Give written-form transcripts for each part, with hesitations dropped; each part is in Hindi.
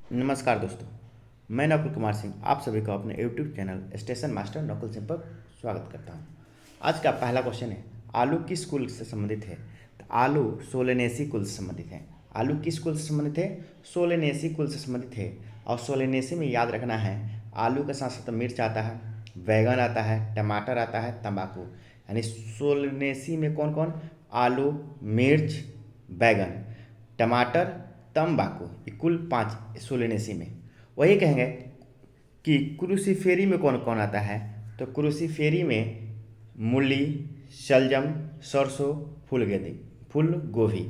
नमस्कार दोस्तों, मैं नकुल कुमार सिंह आप सभी को अपने YouTube channel station master Nakul Singh पर स्वागत करता हूं। आज का पहला क्वेश्चन है, आलू किस कुल से संबंधित है? तो आलू सोलेनेसी कुल से संबंधित है। आलू किस कुल से संबंधित है? सोलेनेसी कुल से संबंधित है। और सोलेनेसी में याद रखना है, आलू के साथ साथ मिर्च आता है, बैगन आता है, टमाटर आता है, तंबाकू। यानी सोलेनेसी में कौन कौन? आलू, मिर्च, बैगन, टमाटर, तंबाकू, ये कुल 5 सोलेनेसी में। वही कहेंगे कि क्रूसीफेरी में कौन कौन आता है? तो क्रूसीफेरी में मूली, शलजम, सरसों, फूल गोभी।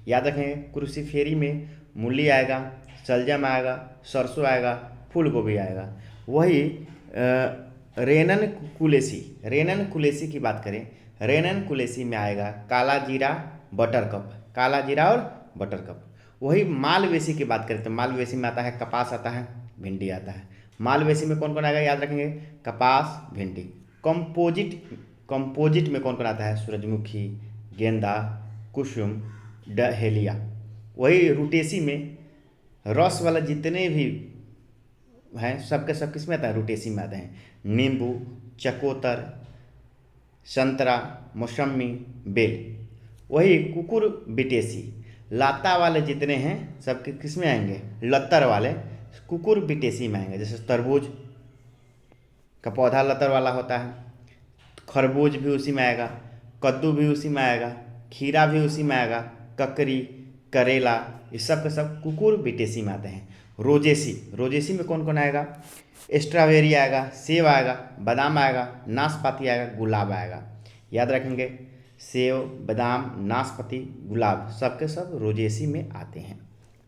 याद रखें, क्रूसीफेरी में मूली आएगा, शलजम आएगा, सरसों आएगा, फूल गोभी आएगा। वही रेनन कुलेसी की बात करें, रेनन कुलेसी में आएगा काला जीरा, बटरकप, काला जीरा और बटरकप। वही मालवेसी की बात करें तो मालवेसी में आता है कपास, आता है भिंडी, आता है। मालवेसी में कौन कौन आएगा? याद रखेंगे, कपास, भिंडी। कंपोजिट कंपोजिट में कौन कौन आता है? सूरजमुखी, गेंदा, कुसुम, डहेलिया। वही रुटेसी में रस वाला जितने भी हैं सबके सब किस में आता है? रुटेसी में आते हैं। नींबू, चकोतर, संतरा, मौसमी, बेल। वही कुकुर बिटेसी, लाता वाले जितने हैं सबके किस में आएंगे? लतर वाले कुकुर बिटेसी में आएंगे। जैसे तरबूज का पौधा लतर वाला होता है, खरबूज भी उसी में आएगा, कद्दू भी उसी में आएगा, खीरा भी उसी में आएगा, ककड़ी, करेला, ये सब के सब कुकुर बिटेसी में आते हैं। रोजेसी में कौन कौन आएगा? स्ट्रॉबेरी आएगा, सेब आएगा, बादाम आएगा, नाशपाती आएगा, गुलाब आएगा। याद रखेंगे, सेब, बादाम, नाशपाती, गुलाब सबके सब रोजेसी में आते हैं।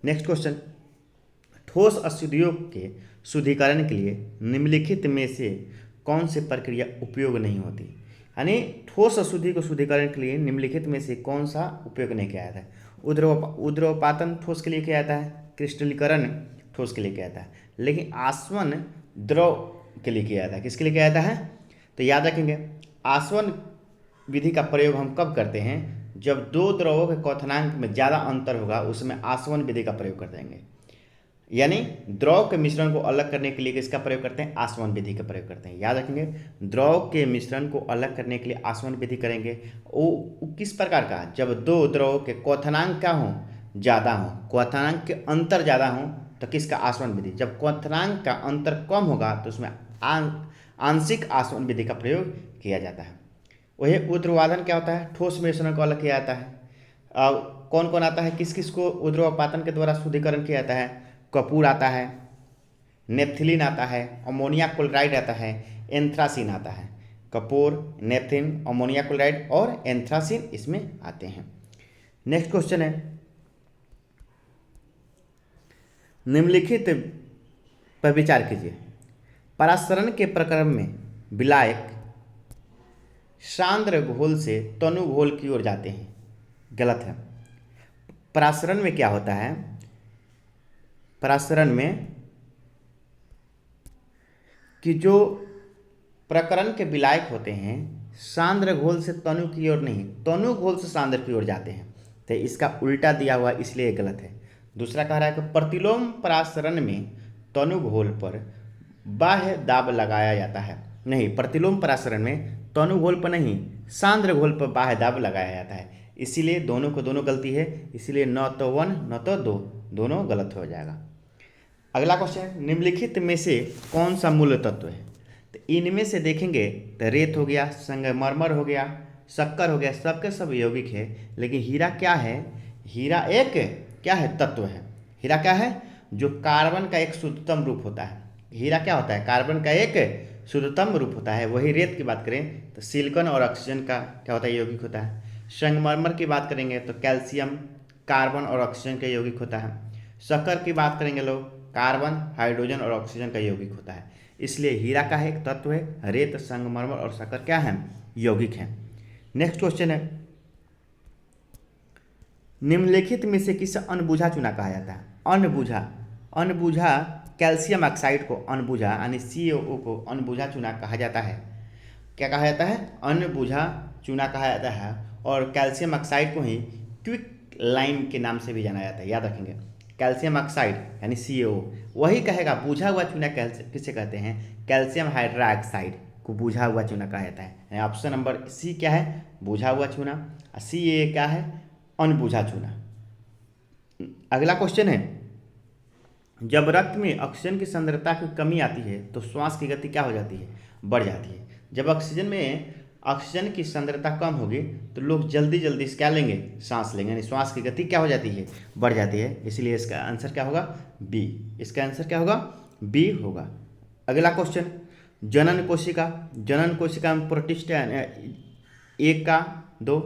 नेक्स्ट क्वेश्चन, ठोस अशुद्धियों के शुद्धिकरण के लिए निम्नलिखित में से कौन सी प्रक्रिया उपयोग नहीं होती? यानी ठोस अशुद्धि को शुद्धिकरण के लिए निम्नलिखित में से कौन सा उपयोग नहीं किया जाता है? उद्रवपातन ठोस के लिए किया जाता है, क्रिस्टलीकरण ठोस के लिए किया जाता है, लेकिन आसवन द्रव के लिए किया जाता है। किसके लिए किया जाता है? तो याद रखेंगे, आसवन विधि का प्रयोग हम कब करते हैं? जब दो द्रवों के क्वथनांक में ज़्यादा अंतर होगा, उसमें आसवन विधि का प्रयोग कर देंगे। यानी द्रव के मिश्रण को अलग करने के लिए किसका प्रयोग करते हैं? आसवन विधि का प्रयोग करते हैं। याद रखेंगे, द्रव के मिश्रण को अलग करने के लिए आसवन विधि करेंगे। वो किस प्रकार का? जब दो द्रव के क्वथनांक क्या हों? ज़्यादा हों, क्वथनांक के अंतर ज़्यादा हों तो किसका? आसवन विधि। जब क्वथनांक का अंतर कम होगा तो उसमें आंशिक आसवन विधि का प्रयोग किया जाता है। वही ऊर्ध्ववादन क्या होता है? ठोस मिश्रण को अलग किया जाता है। कौन कौन आता है? किस किस को ऊर्ध्वपातन के द्वारा शुद्धिकरण किया जाता है? कपूर आता है, नेप्थिलीन आता है, अमोनिया क्लोराइड आता है, एंथ्रासिन आता है। कपूर, नेप्थिन, अमोनिया क्लोराइड और एंथ्रासिन इसमें आते हैं। नेक्स्ट क्वेश्चन है, निम्नलिखित पर विचार कीजिए। परासरण के प्रक्रम में विलायक सांद्र घोल से तनु घोल की ओर जाते हैं। गलत है। परासरण में क्या होता है? परासरण में कि जो प्रकरण के विलायक होते हैं सांद्र घोल से तनु की ओर नहीं, तनु घोल से सांद्र की ओर जाते हैं। तो इसका उल्टा दिया हुआ, इसलिए गलत है। दूसरा कह रहा है कि प्रतिलोम परासरण में तनु घोल पर बाह्य दाब लगाया जाता है। नहीं, प्रतिलोम परासरण में तनु घोल पर नहीं, सांद्र घोल पर बाह्य दाब लगाया जाता है। इसीलिए दोनों को दोनों गलती है, इसीलिए न तो 1 न तो 2, दोनों गलत हो जाएगा। अगला क्वेश्चन, निम्नलिखित में से कौन सा मूल तत्व है? तो इनमें से देखेंगे तो रेत हो गया, संगमरमर हो गया, शक्कर हो गया, सबके सब यौगिक है। लेकिन हीरा क्या है? हीरा एक क्या है? तत्व है। हीरा क्या है? जो कार्बन का एक शुद्धतम रूप होता है। हीरा क्या होता है? कार्बन का एक शुद्धतम रूप होता है। वही रेत की बात करें तो सिलिकॉन और ऑक्सीजन का क्या होता है? यौगिक होता है। संगमरमर की बात करेंगे तो कैल्शियम, कार्बन और ऑक्सीजन का यौगिक होता है। शक्कर की बात करेंगे लोग, कार्बन, हाइड्रोजन और ऑक्सीजन का यौगिक होता है। इसलिए हीरा का एक तत्व है, रेत, संगमरमर और शक्कर क्या है? यौगिक है। नेक्स्ट क्वेश्चन है, निम्नलिखित में से किसे अनबुझा चूना कहा जाता है? अनबुझा कैल्शियम ऑक्साइड को अनबुझा यानी CaO को अनबुझा चूना कहा जाता है। क्या कहा जाता है? अनबुझा चूना कहा जाता है। और कैल्शियम ऑक्साइड को ही क्विक लाइम के नाम से भी जाना जाता है। याद रखेंगे, कैल्शियम ऑक्साइड यानी CaO, वही कहेगा बूझा हुआ चूना किसे कहते हैं, कैल्शियम हाइड्रोक्साइड को बूझा हुआ चूना कहा जाता है। यानी ऑप्शन नंबर सी क्या है, बूझा हुआ चूना, और CaA क्या है, अनबूझा चूना। अगला क्वेश्चन है, जब रक्त में ऑक्सीजन की सांद्रता की कमी आती है तो श्वास की गति क्या हो जाती है, बढ़ जाती है। जब ऑक्सीजन की सांद्रता कम होगी तो लोग जल्दी जल्दी क्या लेंगे, सांस लेंगे, यानी श्वास की गति क्या हो जाती है, बढ़ जाती है। इसलिए इसका आंसर क्या होगा, बी। इसका आंसर क्या होगा, बी होगा। अगला क्वेश्चन, जनन कोशिका में प्रोटिस्ट एक का दो,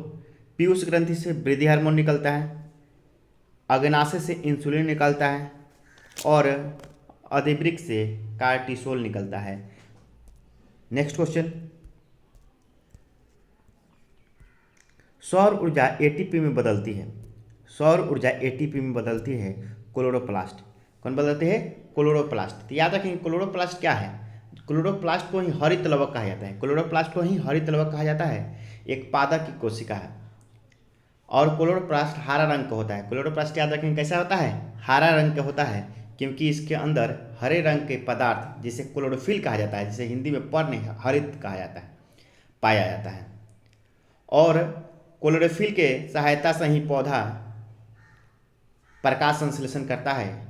पीयूष ग्रंथि से वृद्धि हार्मोन निकलता है, अग्नाशय से इंसुलिन निकलता है, और अधिवृक्ष से कार्टिसोल निकलता है। नेक्स्ट क्वेश्चन, सौर ऊर्जा एटीपी में बदलती है, क्लोरोप्लास्ट। कौन बदलती है, क्लोरोप्लास्ट। तो याद रखेंगे क्लोरोप्लास्ट क्या है, क्लोरोप्लास्ट को ही हरित लवक कहा जाता है, एक पादप की कोशिका है, और क्लोरोप्लास्ट हरा रंग का होता है। क्लोरोप्लास्ट याद रखेंगे कैसा होता है, हरा रंग का होता है, क्योंकि इसके अंदर हरे रंग के पदार्थ जिसे क्लोरोफिल कहा जाता है, जिसे हिंदी में पर्ण हरित कहा जाता है, पाया जाता है। और क्लोरोफिल के सहायता से ही पौधा प्रकाश संश्लेषण करता है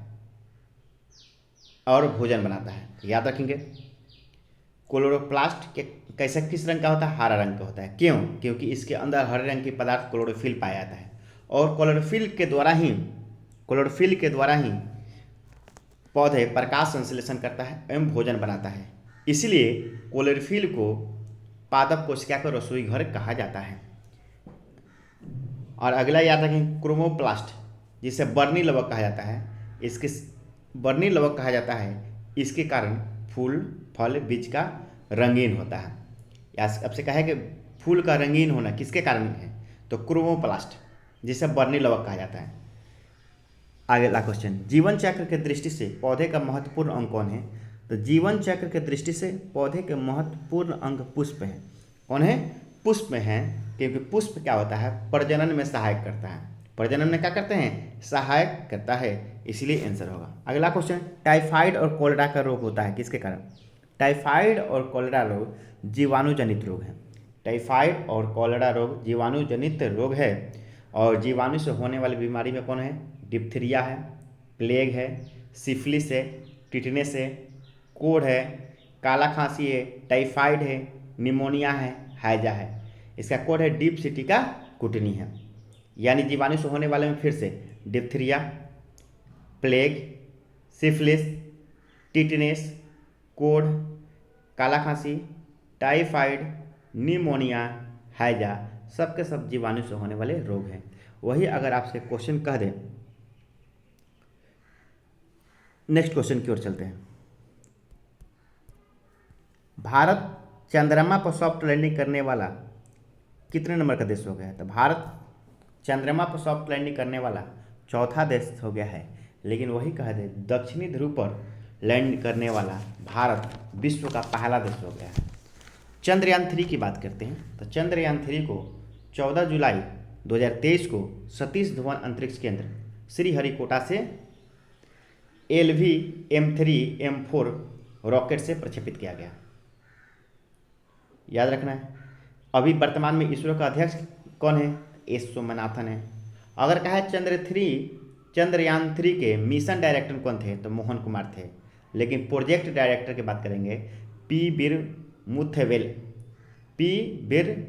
और भोजन बनाता है। याद रखेंगे क्लोरोप्लास्ट के कैसा किस रंग का होता है, हरा रंग का होता है। क्यों, क्योंकि इसके अंदर हरे रंग के पदार्थ क्लोरोफिल पाया जाता है, और क्लोरोफिल के द्वारा ही पौधे प्रकाश संश्लेषण करता है एवं भोजन बनाता है। इसलिए क्लोरोफिल को पादप कोशिका का रसोई घर कहा जाता है। और अगला याद रखें क्रोमोप्लास्ट, जिसे बर्नी लवक कहा जाता है, इसके कारण फूल फल बीज का रंगीन होता है। अब से कहा है कि फूल का रंगीन होना किसके कारण है, तो क्रोमोप्लास्ट, जिसे बर्नी लवक कहा जाता है। अगला क्वेश्चन, जीवन चक्र के दृष्टि से पौधे का महत्वपूर्ण अंग कौन है, तो जीवन चक्र के दृष्टि से पौधे के महत्वपूर्ण अंग पुष्प है। कौन है, पुष्प में है, क्योंकि पुष्प क्या होता है, प्रजनन में सहायक करता है, प्रजनन में क्या करते हैं, सहायक करता है, इसलिए आंसर होगा। अगला क्वेश्चन, टाइफाइड और कॉलेरा का रोग होता है किसके कारण, टाइफाइड और कॉलेरा रोग जीवाणुजनित रोग है। टाइफाइड और कॉलेरा रोग जीवाणुजनित रोग है, और जीवाणु से होने वाली बीमारी में कौन है, डिप्थीरिया है, प्लेग है, सिफिलिस है, टिटनेस है, कोढ़ है, काला खांसी है, टाइफाइड है, निमोनिया है, हैजा है। इसका कोड है डिप्थिरिया कुटनी है। यानी जीवाणु से होने वाले में फिर से डिप्थीरिया, प्लेग, सिफिलिस, टिटनेस, कोढ़, काला खांसी, टाइफाइड, निमोनिया, हैजा, सबके सब जीवाणु से होने वाले रोग हैं। वही अगर आपसे क्वेश्चन कह दें, नेक्स्ट क्वेश्चन की ओर चलते हैं। भारत चंद्रमा पर सॉफ्ट लैंडिंग करने वाला कितने नंबर का देश हो गया है, तो भारत चंद्रमा पर सॉफ्ट लैंडिंग करने वाला चौथा देश हो गया है। लेकिन वही कह दे दक्षिणी ध्रुव पर लैंड करने वाला भारत विश्व का पहला देश हो गया है। चंद्रयान 3 की बात करते हैं, तो चंद्रयान 3 को 14 जुलाई 2023 को सतीश धवन अंतरिक्ष केंद्र श्रीहरिकोटा से LV-M3M4 रॉकेट से प्रक्षेपित किया गया। याद रखना है, अभी वर्तमान में इसरो का अध्यक्ष कौन है, एस सोमनाथन है। अगर कहा है चंद्रयान 3 के मिशन डायरेक्टर कौन थे, तो मोहन कुमार थे। लेकिन प्रोजेक्ट डायरेक्टर की बात करेंगे, पी बीर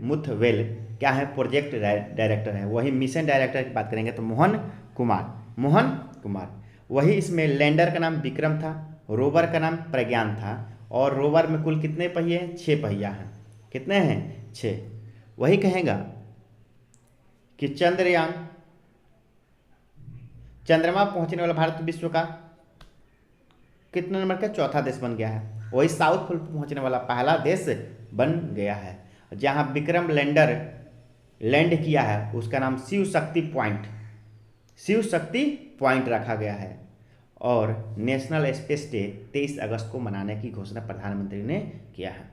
मुथवेल क्या है, प्रोजेक्ट डायरेक्टर है। वही मिशन डायरेक्टर की बात करेंगे तो मोहन कुमार। वही इसमें लैंडर का नाम विक्रम था, रोवर का नाम प्रज्ञान था, और रोवर में कुल कितने पहिए हैं, 6 पहिया हैं। कितने हैं, 6। वही कहेगा कि चंद्रमा पहुंचने वाला भारत विश्व का कितने नंबर का, चौथा देश बन गया है। वही साउथ पोल पहुंचने वाला पहला देश बन गया है। जहां विक्रम लैंडर लैंड किया है उसका नाम शिव शक्ति पॉइंट रखा गया है। और नेशनल स्पेस डे 23 अगस्त को मनाने की घोषणा प्रधानमंत्री ने किया है।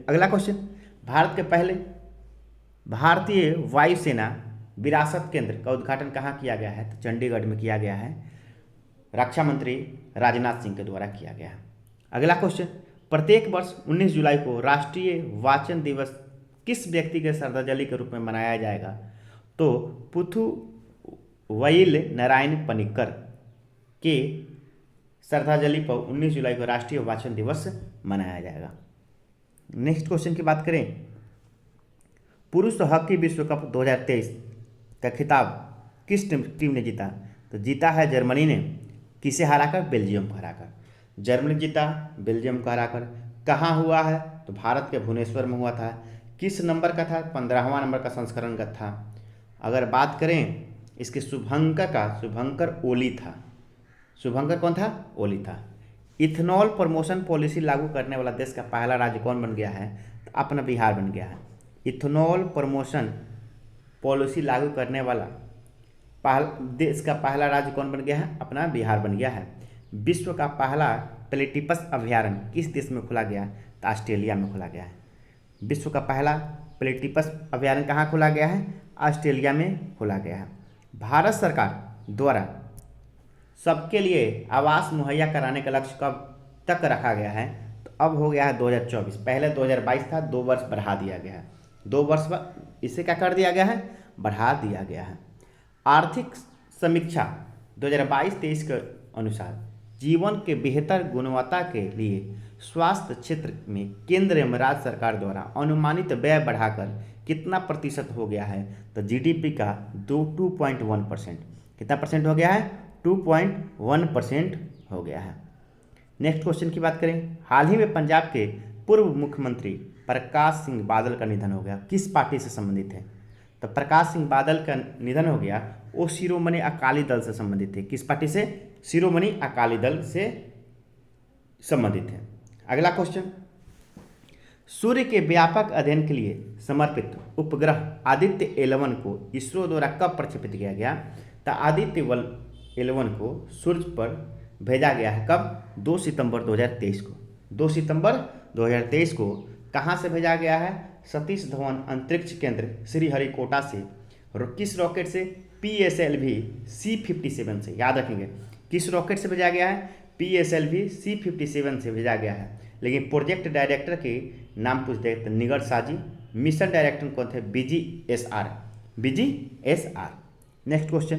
अगला क्वेश्चन, भारत के पहले भारतीय वायुसेना विरासत केंद्र का उद्घाटन कहाँ किया गया है, तो चंडीगढ़ में किया गया है। रक्षा मंत्री राजनाथ सिंह के द्वारा किया गया है। अगला क्वेश्चन, प्रत्येक वर्ष 19 जुलाई को राष्ट्रीय वाचन दिवस किस व्यक्ति के श्रद्धांजलि के रूप में मनाया जाएगा? तो पुथुवैल नारायण पनिक्कर के श्रद्धांजलि पर 19 जुलाई को राष्ट्रीय वाचन दिवस मनाया जाएगा। नेक्स्ट क्वेश्चन की बात करें, पुरुष हॉकी विश्व कप 2023 का खिताब किस टीम ने जीता? तो जीता है जर्मनी ने। किसे हराकर? बेल्जियम को हराकर। जर्मनी जीता बेल्जियम को हराकर। कहाँ हुआ है? तो भारत के भुवनेश्वर में हुआ था। किस नंबर का था? 15वां नंबर का संस्करण का था। अगर बात करें इसके शुभंकर का, शुभंकर ओली था। शुभंकर कौन था? ओली था। इथेनॉल प्रमोशन पॉलिसी लागू करने वाला देश का पहला राज्य कौन बन गया है? तो अपना बिहार बन गया है। इथेनॉल प्रमोशन पॉलिसी लागू करने वाला देश का पहला राज्य कौन बन गया है? अपना बिहार बन गया है। विश्व का पहला प्लेटिपस अभयारण्य किस देश में खोला गया? तो ऑस्ट्रेलिया में खोला गया है। विश्व का पहला प्लेटिपस अभयारण्य कहाँ खोला गया है? ऑस्ट्रेलिया में खोला गया है। भारत सरकार द्वारा सबके लिए आवास मुहैया कराने का लक्ष्य कब तक रखा गया है? तो अब हो गया है 2024। पहले 2022 था, 2 वर्ष बढ़ा दिया गया है। 2 वर्ष इसे क्या कर दिया गया है? बढ़ा दिया गया है। आर्थिक समीक्षा 2022-23 के अनुसार जीवन के बेहतर गुणवत्ता के लिए स्वास्थ्य क्षेत्र में केंद्र एवं राज्य सरकार द्वारा अनुमानित व्यय बढ़ाकर कितना प्रतिशत हो गया है? तो जीडीपी का 2.1%। कितना परसेंट हो गया है? 2.1% हो गया है। नेक्स्ट क्वेश्चन की बात करें, हाल ही में पंजाब के पूर्व मुख्यमंत्री प्रकाश सिंह बादल का निधन हो गया। किस पार्टी से संबंधित है? तो प्रकाश सिंह बादल का निधन हो गया, वो शिरोमणि अकाली दल से संबंधित थे। किस पार्टी से? शिरोमणि अकाली दल से संबंधित है। अगला क्वेश्चन, सूर्य के व्यापक अध्ययन के लिए समर्पित उपग्रह आदित्य 11 को इसरो द्वारा कब प्रक्षेपित किया गया? तो आदित्य 11 को सूर्य पर भेजा गया है। कब? 2 सितंबर 2023 को। 2 सितंबर 2023 को कहाँ से भेजा गया है? सतीश धवन अंतरिक्ष केंद्र श्रीहरिकोटा से। किस रॉकेट से? PSLV C57 से। याद रखेंगे किस रॉकेट से भेजा गया है? PSLV C57 से भेजा गया है। लेकिन प्रोजेक्ट डायरेक्टर के नाम पूछते हैं तो निगर शाह जी। मिशन डायरेक्टर कौन थे? BGSR। BGSR। Next question,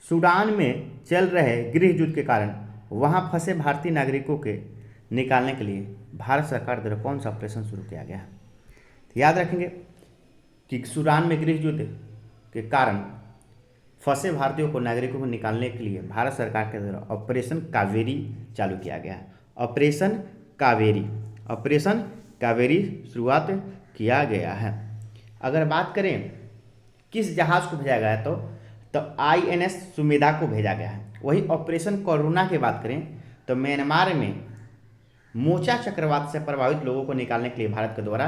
Sudan में चल रहे गृह युद्ध के कारण वहां फंसे भारतीय नागरिकों के निकालने के लिए भारत सरकार द्वारा कौन सा ऑपरेशन शुरू किया गया है? तो याद रखेंगे कि सूडान में गृह युद्ध के कारण फंसे भारतीयों को, नागरिकों को निकालने के लिए भारत सरकार के द्वारा ऑपरेशन कावेरी चालू किया गया है। ऑपरेशन कावेरी शुरुआत किया गया है। अगर बात करें किस जहाज़ को भेजा गया है तो INS सुमेधा को भेजा गया है। वही ऑपरेशन कोरोना की बात करें तो म्यांमार में मोचा चक्रवात से प्रभावित लोगों को निकालने के लिए भारत के द्वारा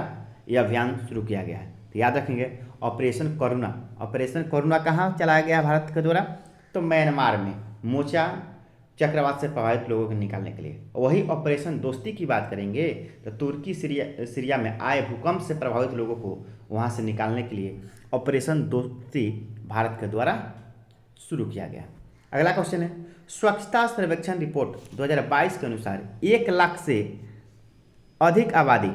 यह अभियान शुरू किया गया है। तो याद रखेंगे ऑपरेशन कोरोना कहाँ चलाया गया भारत के द्वारा? तो म्यांमार में मोचा चक्रवात से प्रभावित लोगों को निकालने के लिए। वही ऑपरेशन दोस्ती की बात करेंगे तो तुर्की सीरिया में आए भूकंप से प्रभावित लोगों को वहाँ से निकालने के लिए ऑपरेशन दोस्ती भारत के द्वारा शुरू किया गया। अगला क्वेश्चन है, स्वच्छता सर्वेक्षण रिपोर्ट 2022 के अनुसार 1 लाख से अधिक आबादी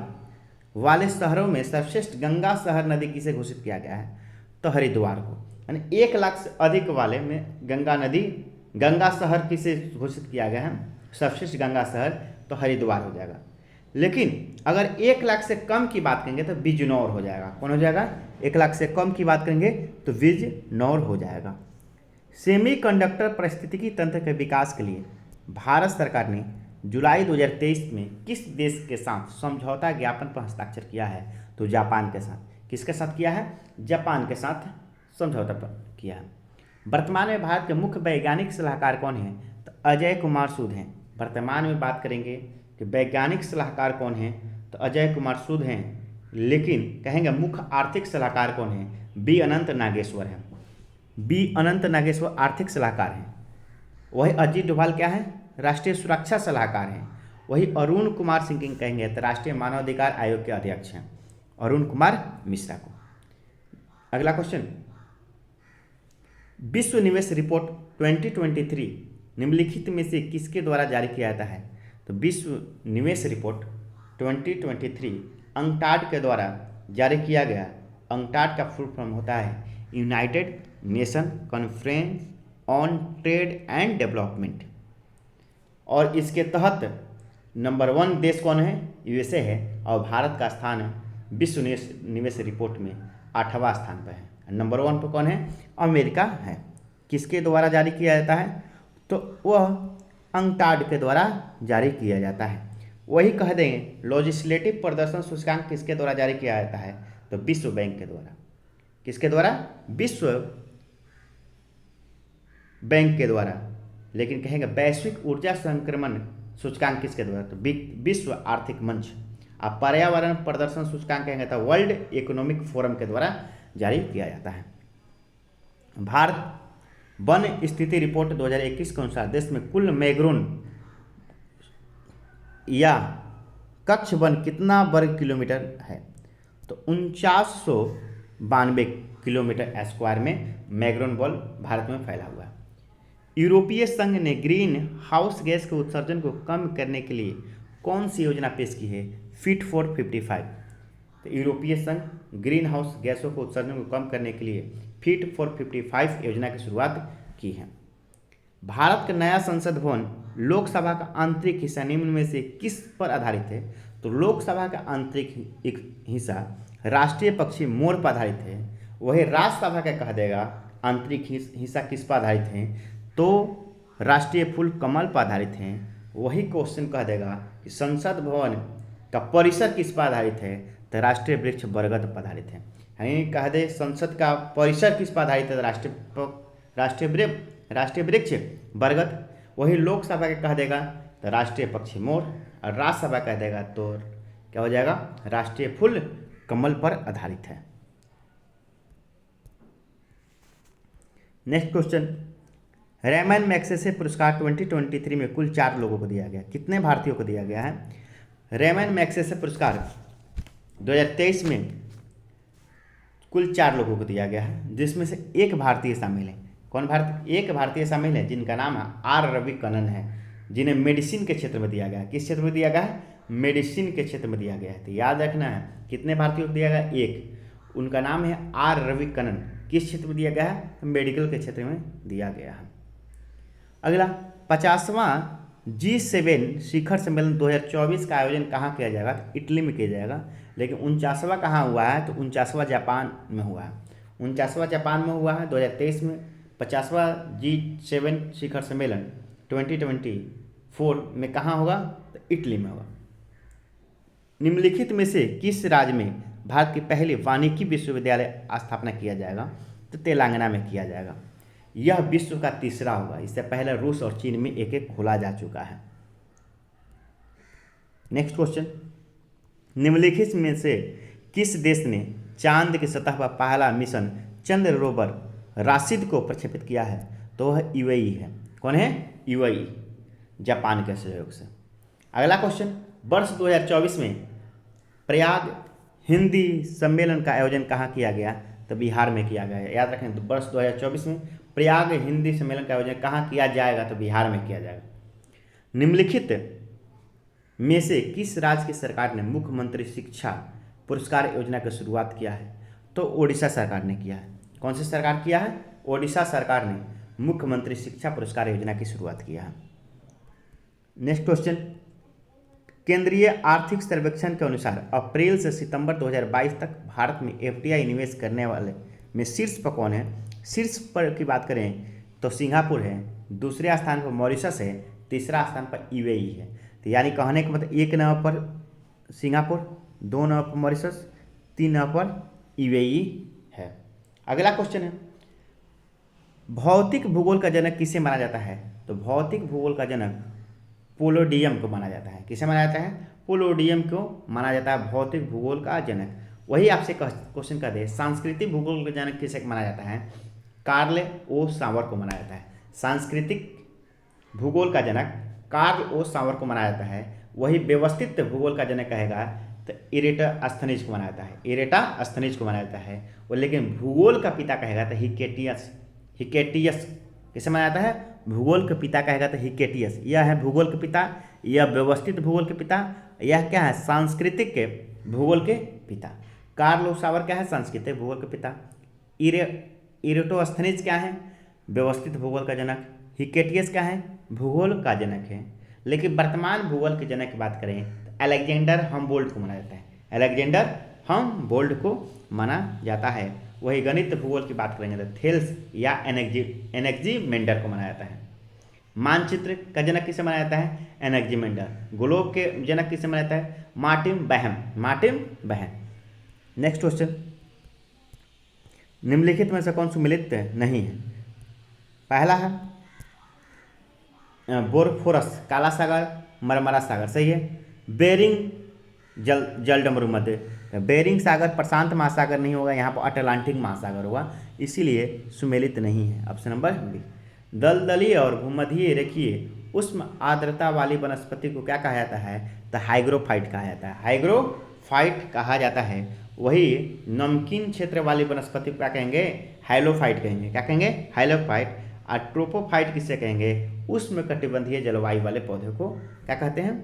वाले शहरों में सर्वश्रेष्ठ गंगा शहर नदी किसे घोषित किया गया है? तो हरिद्वार को। यानी 1 लाख से अधिक वाले में गंगा शहर किसे घोषित किया गया है? सर्वश्रेष्ठ गंगा शहर तो हरिद्वार हो जाएगा। लेकिन अगर 1 लाख से कम की बात करेंगे तो बिजनौर हो जाएगा। कौन हो जाएगा? 1 लाख से कम की बात करेंगे तो बिजनौर हो जाएगा। सेमीकंडक्टर पारिस्थितिकी तंत्र के विकास के लिए भारत सरकार ने जुलाई 2023 में किस देश के साथ समझौता ज्ञापन पर हस्ताक्षर किया है? तो जापान के साथ। किसके साथ किया है? जापान के साथ समझौता पर किया है। वर्तमान में भारत के मुख्य वैज्ञानिक सलाहकार कौन हैं? तो अजय कुमार सूद हैं। वर्तमान में बात करेंगे कि वैज्ञानिक सलाहकार कौन हैं? तो अजय कुमार सूद हैं। लेकिन कहेंगे मुख्य आर्थिक सलाहकार कौन हैं? बी अनंत नागेश्वर हैं। बी अनंत नागेश्वर आर्थिक सलाहकार हैं। वही अजीत डोभाल क्या है? राष्ट्रीय सुरक्षा सलाहकार हैं। वही अरुण कुमार सिंह कहेंगे तो राष्ट्रीय मानवाधिकार आयोग के अध्यक्ष हैं, अरुण कुमार मिश्रा को। अगला क्वेश्चन, विश्व निवेश रिपोर्ट 2023 निम्नलिखित में से किसके द्वारा जारी किया जाता है? तो विश्व निवेश रिपोर्ट 2023 अंकटाड के द्वारा जारी किया गया। अंकटाड का फुल फॉर्म होता है United nation conference on trade and development, और इसके तहत नंबर 1 देश कौन है? यूएसए है, और भारत का स्थान विश्व निवेश रिपोर्ट में 8वां स्थान पर है। नंबर 1 पर कौन है? अमेरिका है। किसके द्वारा जारी किया जाता है? तो वह अंकटाड के द्वारा जारी किया जाता है। वही कह देंगे लॉजिस्लेटिव प्रदर्शन सूचकांक किसके द्वारा जारी किया जाता है? तो विश्व बैंक के द्वारा। किसके द्वारा? विश्व बैंक के द्वारा। लेकिन कहेंगे वैश्विक ऊर्जा संक्रमण सूचकांक किसके द्वारा? तो विश्व आर्थिक मंच। अब पर्यावरण प्रदर्शन सूचकांक कहेंगे तो वर्ल्ड इकोनॉमिक फोरम के द्वारा जारी किया जाता है। भारत वन स्थिति रिपोर्ट 2021 के अनुसार देश में कुल मैग्रोन या कच्छ वन कितना वर्ग किलोमीटर है? तो 4992 किलोमीटर स्क्वायर में मैग्रोन वन भारत में फैला हुआ है। यूरोपीय संघ ने ग्रीन हाउस गैस के उत्सर्जन को कम करने के लिए कौन सी योजना पेश की है? Fit for 55। तो यूरोपीय संघ ग्रीन हाउस गैसों के उत्सर्जन को कम करने के लिए फिट फॉर 55 योजना की शुरुआत की है। भारत का नया संसद भवन लोकसभा का आंतरिक हिस्सा निम्न में से किस पर आधारित है? तो लोकसभा का आंतरिक हिस्सा राष्ट्रीय पक्षी मोर पर आधारित है। वही राज्यसभा का कह देगा आंतरिक हिस्सा किस पर आधारित है? तो राष्ट्रीय फूल कमल पर आधारित हैं। वही क्वेश्चन कह देगा कि संसद भवन का परिसर किस पर आधारित है? तो राष्ट्रीय वृक्ष बरगद पर आधारित है। यहीं कह दे संसद का परिसर किस पर आधारित है? राष्ट्रीय वृक्ष बरगद। वही लोकसभा का कह देगा तो राष्ट्रीय पक्षी मोर, और राज्यसभा कह देगा तो क्या हो जाएगा? राष्ट्रीय फूल कमल पर आधारित है। नेक्स्ट क्वेश्चन, रेमन मैग्सेसे पुरस्कार 2023 में कुल 4 लोगों को दिया गया। कितने भारतीयों को दिया गया है? रेमन मैग्सेसे पुरस्कार 2023 में कुल 4 लोगों को दिया गया है, जिसमें से एक भारतीय शामिल है। कौन भारतीय? एक भारतीय शामिल है जिनका नाम आर रविकनन है, जिन्हें मेडिसिन के क्षेत्र में दिया गया है। किस क्षेत्र में दिया गया है? मेडिसिन के क्षेत्र में दिया गया है। तो याद रखना है कितने भारतीयों को दिया गया? एक। उनका नाम है आर रविकनन। किस क्षेत्र में दिया गया है? मेडिकल के क्षेत्र में दिया गया है। अगला 50वां G7 शिखर सम्मेलन 2024 का आयोजन कहाँ किया जाएगा? इटली में किया जाएगा। लेकिन 49वां कहाँ हुआ है? तो 49वां जापान में हुआ है। 49वां जापान में हुआ है 2023 में। 50वां G7 शिखर सम्मेलन 2024 में कहाँ होगा? तो इटली में होगा। निम्नलिखित में से किस राज्य में भारत की पहली वानिकी विश्वविद्यालय स्थापना किया जाएगा? तो तेलंगाना में किया जाएगा। यह विश्व का तीसरा होगा। इससे पहले रूस और चीन में एक एक खोला जा चुका है। नेक्स्ट क्वेश्चन, निम्नलिखित में से किस देश ने चांद की सतह पर पहला मिशन चंद्र रोवर राशिद को प्रक्षेपित किया है? तो वह यूएई है। कौन है? यूएई, जापान के सहयोग से। अगला क्वेश्चन, वर्ष 2024 में प्रयाग हिंदी सम्मेलन का आयोजन कहाँ किया गया? तो बिहार में किया गया है। याद रखें, तो वर्ष 2024 में प्रयाग हिंदी सम्मेलन का आयोजन कहाँ किया जाएगा? तो बिहार में किया जाएगा। निम्नलिखित में से किस राज्य की सरकार ने मुख्यमंत्री शिक्षा पुरस्कार योजना की शुरुआत किया है? तो ओडिशा सरकार ने किया है। कौन सी सरकार किया है? ओडिशा सरकार ने मुख्यमंत्री शिक्षा पुरस्कार योजना की शुरुआत किया है। नेक्स्ट क्वेश्चन, केंद्रीय आर्थिक सर्वेक्षण के अनुसार अप्रैल से सितंबर 2022 तक भारत में एफडीआई निवेश करने वाले में शीर्ष पर कौन है? शीर्ष पर की बात करें तो सिंगापुर है, दूसरे स्थान पर मॉरिशस है, तीसरा स्थान पर यूएई है। तो यानी कहने का मतलब 1 नंबर पर सिंगापुर, 2 नंबर पर मॉरिशस, 3 नंबर पर यूएई है। अगला क्वेश्चन है, भौतिक भूगोल का जनक किसे माना जाता है? तो भौतिक भूगोल का जनक पोलोडियम को माना जाता है। किसे माना जाता है? पोलोडियम को माना जाता है भौतिक भूगोल का जनक। वही आपसे क्वेश्चन कर दे, सांस्कृतिक भूगोल का जनक किसे माना जाता है? कार्ल ओ सांवर को माना जाता है। सांस्कृतिक भूगोल का जनक कार्ल ओ सांवर को माना जाता है। वही व्यवस्थित भूगोल का जनक कहेगा तो इरेटोस्थनीज को माना जाता है। इरेटोस्थनीज को माना जाता है वो, लेकिन भूगोल का पिता कहेगा तो हिकेटियस किसे माना जाता है? भूगोल के पिता कहा जाता है हिकेटियस। यह है भूगोल के पिता, यह व्यवस्थित भूगोल के पिता, यह क्या है? सांस्कृतिक के भूगोल के पिता। कार्ल ओसावर क्या है? सांस्कृतिक भूगोल के पिता। इरेटोस्थनीज क्या है? व्यवस्थित भूगोल का जनक। हिकेटियस क्या है? भूगोल का जनक है। लेकिन वर्तमान भूगोल के जनक की बात करें तो अलेक्जेंडर हमबोल्ट को माना जाता है। अलेक्जेंडर हमबोल्ट को माना जाता है। वही गणित भूगोल की बात करेंगे तो थेल्स या एनेक्जीमेंडर को माना जाता है। मानचित्र का जनक किसे माना जाता है? एनेक्जीमेंडर। ग्लोब के जनक किसे माना जाता है? मार्टिन बहम। मार्टिन बहम। नेक्स्ट क्वेश्चन, निम्नलिखित में से कौन सुमेलित नहीं है? पहला है बोरफोरस, काला सागर, मरमरा सागर, सही है। बेरिंग जलडमरू मध्य, बेरिंग सागर प्रशांत महासागर नहीं होगा, यहाँ पर अटलांटिक महासागर होगा, इसीलिए सुमेलित नहीं है। Option number B. दलदली और भूमध्यीय रेखीय उष्ण आर्द्रता वाली वनस्पति को क्या कहा जाता है? तो हाइग्रोफाइट कहा जाता है। हाइग्रोफाइट कहा जाता है। वही नमकीन क्षेत्र वाली वनस्पति को क्या कहेंगे? हाइलोफाइट कहेंगे। क्या कहेंगे? हाइलोफाइट। और ट्रोपोफाइट किसे कहेंगे? उष्ण कटिबंधीय जलवायु वाले पौधे को क्या कहते हैं?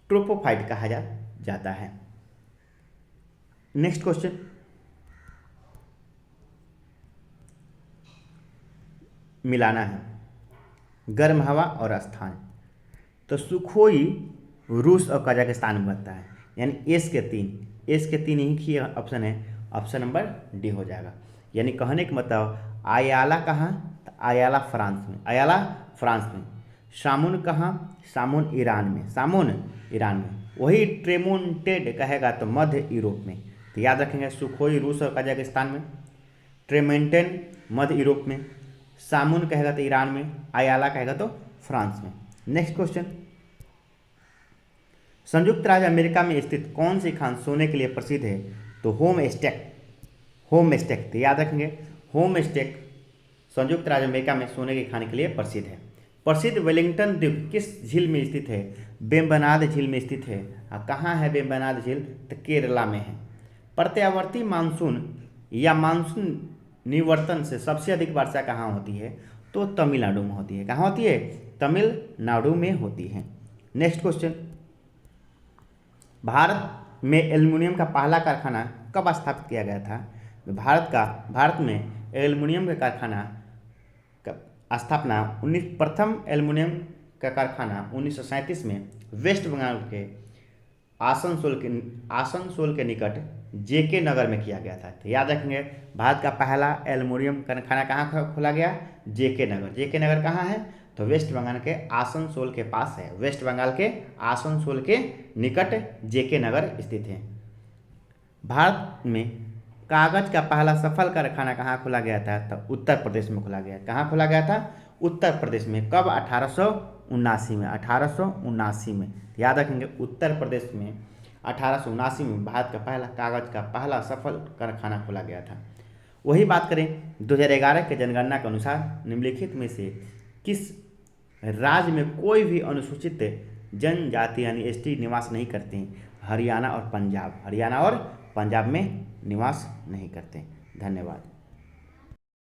ट्रोपोफाइट कहा जाता है। नेक्स्ट क्वेश्चन, मिलाना है गर्म हवा और स्थान। तो सुखोई रूस और कजाकिस्तान में बनता है, यानी एस के तीन ही ऑप्शन है। ऑप्शन नंबर डी हो जाएगा। यानी कहने का मतलब आयाला कहाँ? तो आयाला फ्रांस में। आयाला फ्रांस में। सामुन कहाँ? सामुन ईरान में। सामुन ईरान में। वही ट्रेमोंटेड कहेगा तो मध्य यूरोप में। तो याद रखेंगे सुखोई रूस और कजाकिस्तान में, ट्रेमेंटेन मध्य यूरोप में, सामुन कहेगा तो ईरान में, आयाला कहेगा तो फ्रांस में। नेक्स्ट क्वेश्चन, संयुक्त राज्य अमेरिका में स्थित कौन सी खान सोने के लिए प्रसिद्ध है? तो होम स्टेक। तो याद रखेंगे होम स्टेक संयुक्त राज्य अमेरिका में सोने के खाने के लिए प्रसिद्ध है। प्रसिद्ध वेलिंगटन द्वीप किस झील में स्थित है? वेम्बनाड झील में स्थित है। कहाँ है वेम्बनाड झील? तो केरला में है। प्रत्यावर्ती मानसून या मानसून निवर्तन से सबसे अधिक वर्षा कहाँ होती है? तो तमिलनाडु में होती है। कहाँ होती है? तमिलनाडु में होती है। नेक्स्ट क्वेश्चन, भारत में एल्युमिनियम का पहला कारखाना कब स्थापित किया गया था? भारत में एल्युमिनियम का कारखाना का स्थापना प्रथम एल्युमिनियम का कारखाना 1937 में वेस्ट बंगाल के आसनसोल के निकट जेके नगर में किया गया था। तो याद रखेंगे भारत का पहला एल्युमिनियम कारखाना कहाँ खोला गया? जेके नगर। जेके नगर कहाँ है? तो वेस्ट बंगाल के आसनसोल के पास है। वेस्ट बंगाल के आसनसोल के निकट जेके नगर स्थित है। भारत में कागज का पहला सफल कारखाना कहाँ खोला गया था? तो उत्तर प्रदेश में खोला गया। कहाँ खोला गया था? उत्तर प्रदेश में। कब? 1879 में। 1879 में। याद रखेंगे उत्तर प्रदेश में 1879 में भारत का कागज का पहला सफल कारखाना खोला गया था। वही बात करें 2011 के जनगणना के अनुसार निम्नलिखित में से किस राज्य में कोई भी अनुसूचित जनजाति यानी एसटी निवास नहीं करते हैं? हरियाणा और पंजाब। हरियाणा और पंजाब में निवास नहीं करते। धन्यवाद।